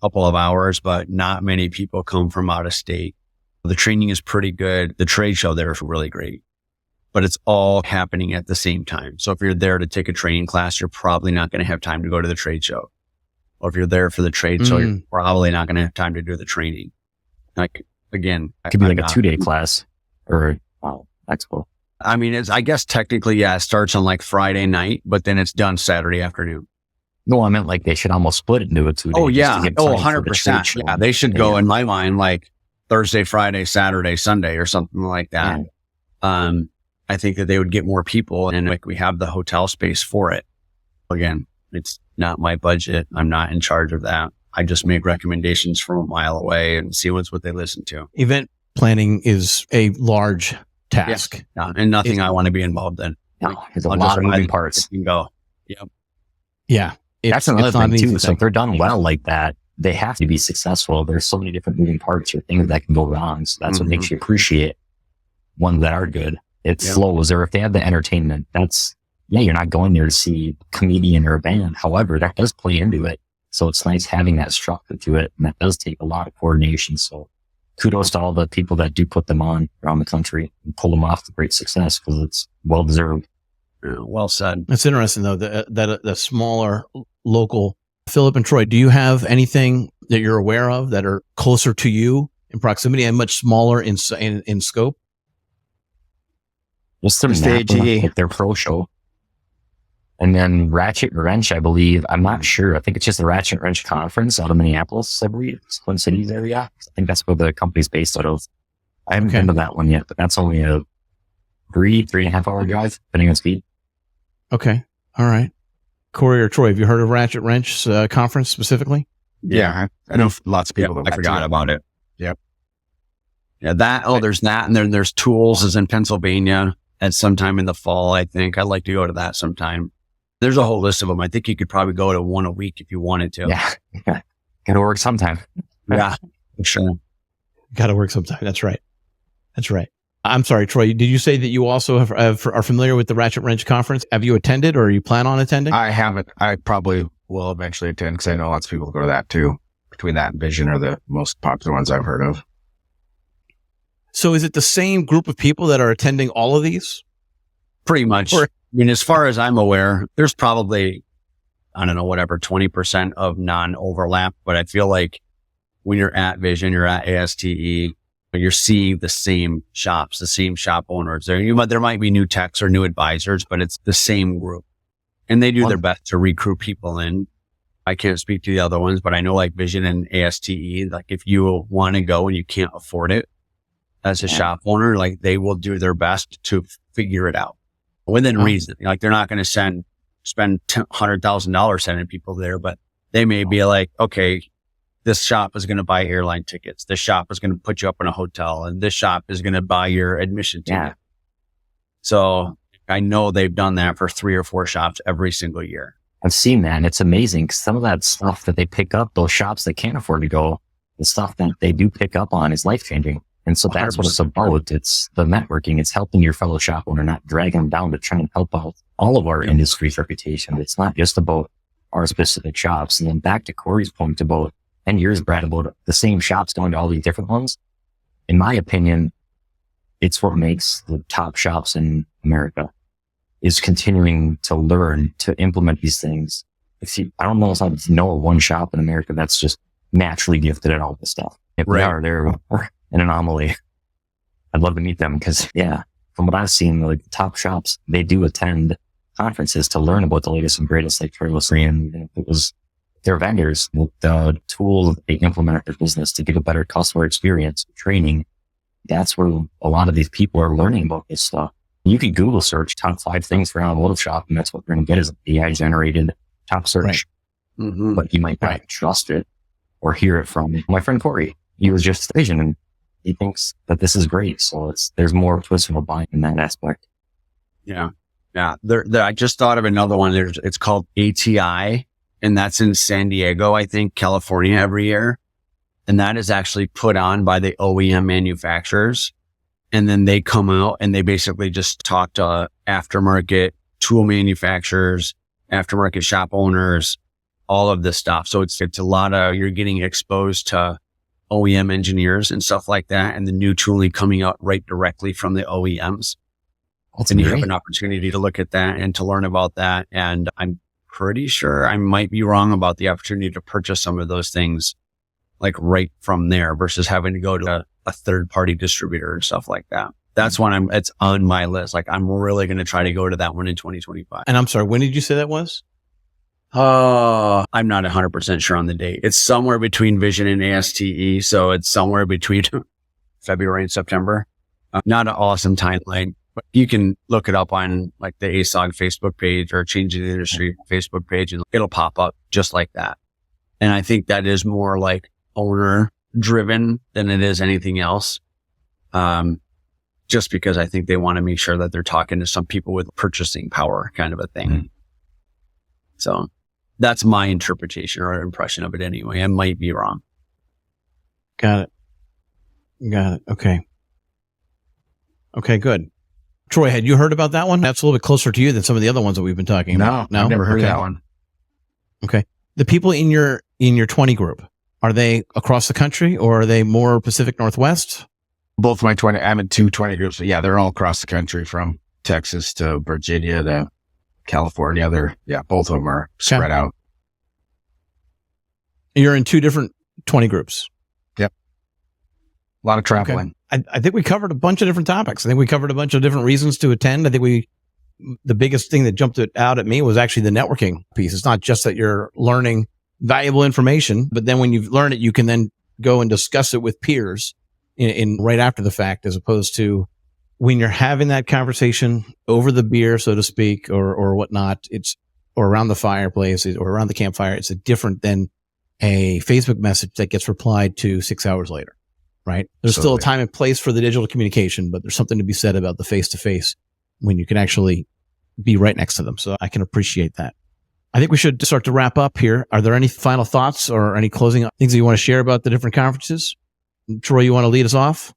couple of hours, but not many people come from out of state. The training is pretty good. The trade show there is really great, but it's all happening at the same time. So if you're there to take a training class, you're probably not going to have time to go to the trade show. Or if you're there for the trade show, you're probably not going to have time to do the training. Like, again, it could be like a 2-day class or, wow, that's cool. I mean, I guess technically, yeah, it starts on like Friday night, but then it's done Saturday afternoon. No, I meant like they should almost split it into a 2-day. Oh, yeah. 100%. Yeah, they should go in my mind like Thursday, Friday, Saturday, Sunday or something like that. Yeah. I think that they would get more people and like we have the hotel space for it. Again, it's not my budget. I'm not in charge of that. I just make recommendations from a mile away and see what they listen to. Event planning is a large task. Yeah, and nothing I want to be involved in. No, there's a lot of moving parts. You can go. Yep. Yeah. That's another thing too. So if they're done well like that, they have to be successful. There's so many different moving parts or things that can go wrong. So that's what makes you appreciate ones that are good. It flows, or if they have the entertainment, you're not going there to see a comedian or a band. However, that does play into it. So it's nice having that structure to it. And that does take a lot of coordination. So kudos to all the people that do put them on around the country and pull them off to great success because it's well deserved. Yeah, well said. It's interesting though, that the smaller local. Philip and Troy, do you have anything that you're aware of that are closer to you in proximity and much smaller in scope? Just like their pro show. And then Ratchet Wrench, I believe. I'm not sure. I think it's just the Ratchet Wrench conference out of Minneapolis, I believe. It's Twin Cities area. I think that's where the company's based out of. I haven't been to that one yet, but that's only a 3.5 hour drive, depending on speed. Okay. All right. Kory or Troy, have you heard of Ratchet Wrench conference specifically? Yeah. I know lots of people. I forgot about it. Yep. Yeah. There's that. And then there's Tools is in Pennsylvania at sometime in the fall, I think. I'd like to go to that sometime. There's a whole list of them. I think you could probably go to one a week if you wanted to. Yeah. Gotta work sometime. Yeah, for sure. Gotta work sometime. That's right. I'm sorry, Troy. Did you say that you also are familiar with the Ratchet Wrench conference? Have you attended or you plan on attending? I haven't. I probably will eventually attend because I know lots of people go to that too. Between that and Vision are the most popular ones I've heard of. So is it the same group of people that are attending all of these? Pretty much. I mean, as far as I'm aware, there's probably, 20% of non-overlap. But I feel like when you're at Vision, you're at ASTE, you're seeing the same shops, the same shop owners. There might be new techs or new advisors, but it's the same group. And they do their best to recruit people in. I can't speak to the other ones, but I know like Vision and ASTE, like if you want to go and you can't afford it as a shop owner, like they will do their best to figure it out within reason. Like they're not going to spend $100,000 sending people there, but they may be like, okay, this shop is going to buy airline tickets. This shop is going to put you up in a hotel, and this shop is going to buy your admission ticket. So I know they've done that for 3 or 4 shops every single year. I've seen that, and it's amazing. Some of that stuff that they pick up, those shops that can't afford to go, the stuff that they do pick up on is life-changing. And so that's what it's about. It's the networking. It's helping your fellow shop owner, not dragging them down to try and help out all of our industry's reputation. It's not just about our specific shops. And then back to Kory's point about 10 years, Brad, about the same shops going to all these different ones. In my opinion, it's what makes the top shops in America is continuing to learn to implement these things. I don't know if I know one shop in America that's just naturally gifted at all this stuff. If they are, they're an anomaly. I'd love to meet them because, from what I've seen, like the top shops, they do attend conferences to learn about the latest and greatest, like carelessly. And if it was their vendors, the tool they implement at their business to get a better customer experience, training, that's where a lot of these people are learning about this stuff. You could Google search top 5 things for an automotive shop, and that's what you're going to get is an AI generated top search. Right. Mm-hmm. But you might not trust it or hear it from my friend Kory. He was just vision and he thinks that this is great. So there's more twist of a buying in that aspect. Yeah. Yeah. I just thought of another one. It's called ATI, and that's in San Diego, I think, California every year. And that is actually put on by the OEM manufacturers. And then they come out and they basically just talk to aftermarket tool manufacturers, aftermarket shop owners, all of this stuff. So it's a lot of, you're getting exposed to OEM engineers and stuff like that. And the new tooling coming out right directly from the OEMs. And you have an opportunity to look at that and to learn about that. And I'm pretty sure I might be wrong about the opportunity to purchase some of those things like right from there versus having to go to a third party distributor and stuff like that. That's when it's on my list. Like I'm really going to try to go to that one in 2025. And I'm sorry, when did you say that was? I'm not 100% sure on the date. It's somewhere between Vision and ASTE. So it's somewhere between February and September. Not an awesome timeline, but you can look it up on like the ASOG Facebook page or Changing the Industry Facebook page, and it'll pop up just like that. And I think that is more like owner driven than it is anything else. Just because I think they want to make sure that they're talking to some people with purchasing power kind of a thing. Mm-hmm. So that's my interpretation or impression of it anyway. I might be wrong. Got it. Okay, good. Troy, had you heard about that one? That's a little bit closer to you than some of the other ones that we've been talking about. No, I've never heard of that one. Okay. The people in your 20 group, are they across the country or are they more Pacific Northwest? Both my 20, I'm in 2 20 groups. But yeah, they're all across the country from Texas to Virginia to California. Both of them are spread out. You're in 2 different 20 groups. Yep. A lot of traveling. Okay. I think we covered a bunch of different topics. I think we covered a bunch of different reasons to attend. I think the biggest thing that jumped out at me was actually the networking piece. It's not just that you're learning valuable information, but then when you've learned it, you can then go and discuss it with peers in right after the fact, as opposed to when you're having that conversation over the beer, so to speak, or whatnot, or around the fireplace or around the campfire. It's different than a Facebook message that gets replied to 6 hours later, right? There's still a time and place for the digital communication, but there's something to be said about the face-to-face when you can actually be right next to them. So I can appreciate that. I think we should start to wrap up here. Are there any final thoughts or any closing things that you want to share about the different conferences? Troy, you want to lead us off?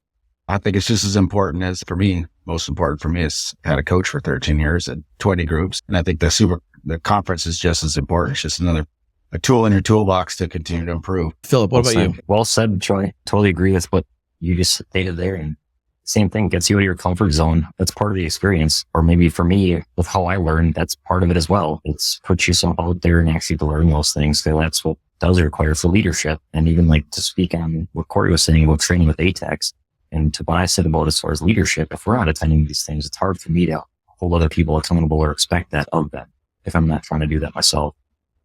I think it's just as important as for me. Most important for me is I had a coach for 13 years at 20 groups. And I think the conference is just as important. It's just a tool in your toolbox to continue to improve. Philip, what about you? Well said, Troy. Totally agree with what you just stated there. And same thing, gets you out of your comfort zone. That's part of the experience. Or maybe for me, with how I learned, that's part of it as well. It's puts yourself out there and actually to learn those things. So that's what does require for leadership. And even like to speak on what Kory was saying about training with ATEX and to what I said about as far as leadership, if we're not attending these things, it's hard for me to hold other people accountable or expect that of them if I'm not trying to do that myself.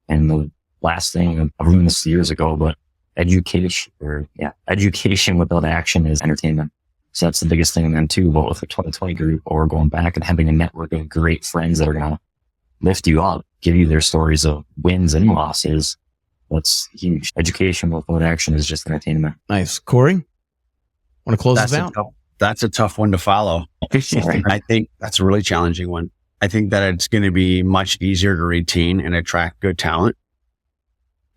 And the last thing, I've learned this years ago, but education without action is entertainment. So that's the biggest thing then too, about with the 2020 group or going back and having a network of great friends that are going to lift you up, give you their stories of wins and losses. That's huge. Education without action is just entertainment. Nice. Kory, want to close this out? That's a tough one to follow. I think that's a really challenging one. I think that it's going to be much easier to retain and attract good talent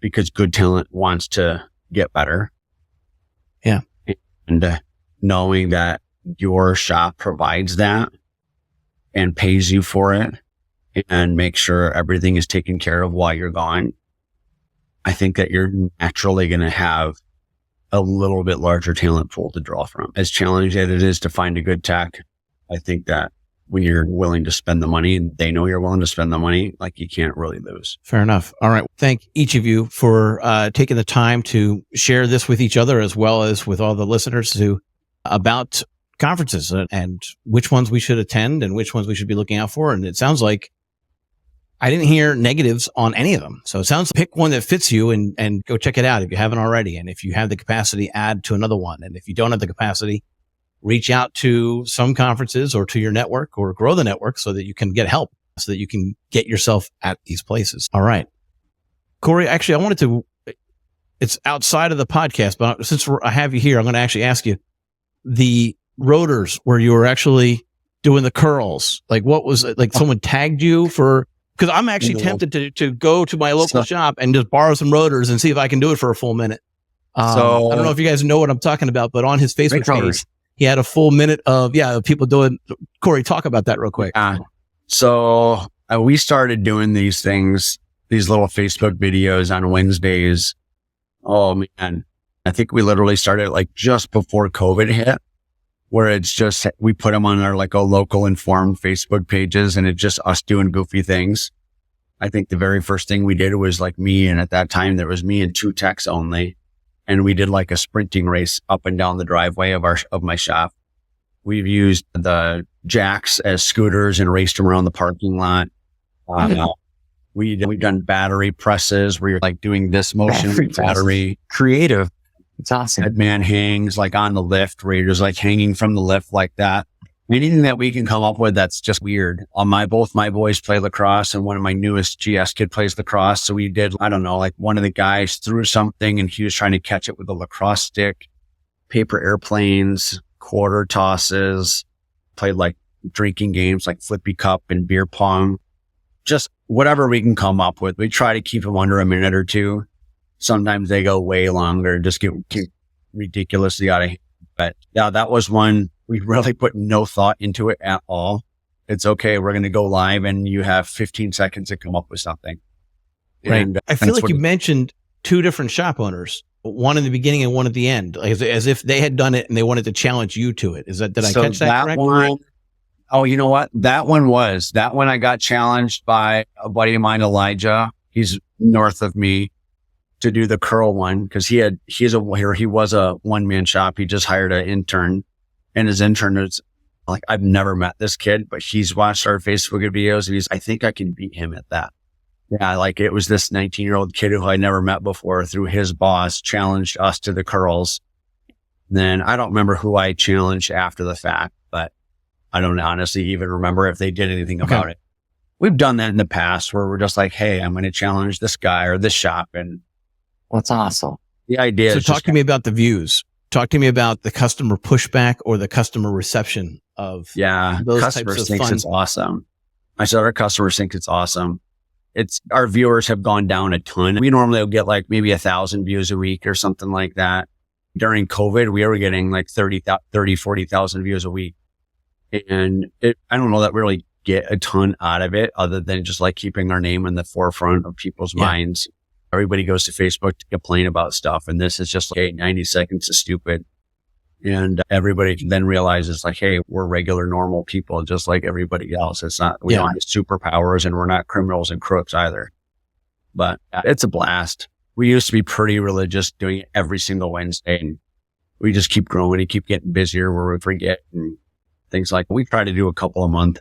because good talent wants to get better. Yeah. And knowing that your shop provides that and pays you for it and make sure everything is taken care of while you're gone, I think that you're naturally going to have a little bit larger talent pool to draw from. As challenging as it is to find a good tech, I think that when you're willing to spend the money and they know you're willing to spend the money, like you can't really lose. Fair enough. All right. Thank each of you for taking the time to share this with each other as well as with all the listeners about conferences and which ones we should attend and which ones we should be looking out for. And it sounds like I didn't hear negatives on any of them. So it sounds pick one that fits you and go check it out if you haven't already. And if you have the capacity, add to another one. And if you don't have the capacity, reach out to some conferences or to your network or grow the network so that you can get help, so that you can get yourself at these places. All right. Kory, actually, it's outside of the podcast, but since I have you here, I'm going to actually ask you the rotors where you were actually doing the curls. Like what was it? Like someone tagged you for, because I'm actually tempted to go to my local shop and just borrow some rotors and see if I can do it for a full minute. So I don't know if you guys know what I'm talking about, but on his Facebook page, he had a full minute of people doing. Kory, talk about that real quick. So we started doing these things, these little Facebook videos on Wednesdays. Oh man, I think we literally started like just before COVID hit, where it's just, we put them on our like a local informed Facebook pages and it's just us doing goofy things. I think the very first thing we did was like me. And at that time there was me and 2 techs only. And we did like a sprinting race up and down the driveway of my shop. We've used the jacks as scooters and raced them around the parking lot. We've done battery presses where you're like doing this motion with battery. Creative. It's awesome. Headman hangs like on the lift where you're just like hanging from the lift like that. Anything that we can come up with that's just weird. Both my boys play lacrosse and one of my newest GS kid plays lacrosse. So we did, I don't know, like one of the guys threw something and he was trying to catch it with a lacrosse stick, paper airplanes, quarter tosses, played like drinking games like flippy cup and beer pong, just whatever we can come up with. We try to keep them under a minute or two. Sometimes they go way longer, just get ridiculously out of hand. But yeah, that was one. We really put no thought into it at all. It's okay. We're going to go live and you have 15 seconds to come up with something. Right. And I feel like you mentioned 2 different shop owners, one in the beginning and one at the end, as if they had done it and they wanted to challenge you to it. Did I catch that correct? One, oh, you know what? That one I got challenged by a buddy of mine, Elijah. He's north of me, to do the curl one because he was a one-man shop. He just hired an intern. And his intern is like, I've never met this kid, but he's watched our Facebook videos and I think I can beat him at that. Yeah. Like it was this 19-year-old kid who I never met before through his boss challenged us to the curls. Then I don't remember who I challenged after the fact, but I don't honestly even remember if they did anything about it. We've done that in the past where we're just like, hey, I'm going to challenge this guy or this shop. And that's awesome. The idea is talk to me about the views. Talk to me about the customer pushback or the customer reception of those customers types of think fun. it's awesome. I said our customers think it's awesome. Our viewers have gone down a ton. We normally will get like maybe 1,000 views a week or something like that. During COVID, we were getting like 40,000 views a week. And I don't know that we really get a ton out of it other than just like keeping our name in the forefront of people's minds. Everybody goes to Facebook to complain about stuff. And this is just like, hey, 90 seconds is stupid. And everybody then realizes like, hey, we're regular, normal people, just like everybody else. It's not, we don't have superpowers and we're not criminals and crooks either. But it's a blast. We used to be pretty religious doing it every single Wednesday. And we just keep growing and keep getting busier where we forget and things like we try to do a couple a month.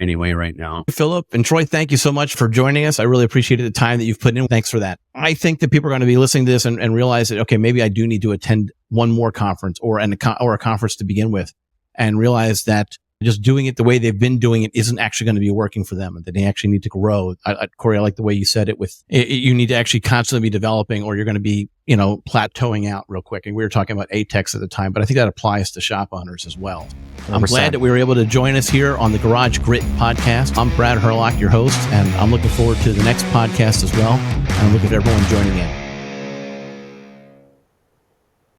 Anyway, right now. Philip and Troy, thank you so much for joining us. I really appreciated the time that you've put in. Thanks for that. I think that people are going to be listening to this and realize that, okay, maybe I do need to attend one more conference or a conference to begin with and realize that just doing it the way they've been doing it isn't actually going to be working for them, and that they actually need to grow. Kory, I like the way you said it you need to actually constantly be developing, or you're going to be, plateauing out real quick. And we were talking about ATEX at the time, but I think that applies to shop owners as well. 100%. I'm glad that we were able to join us here on the Garage Grit podcast. I'm Brad Herlock, your host, and I'm looking forward to the next podcast as well. And I'm looking for everyone joining in.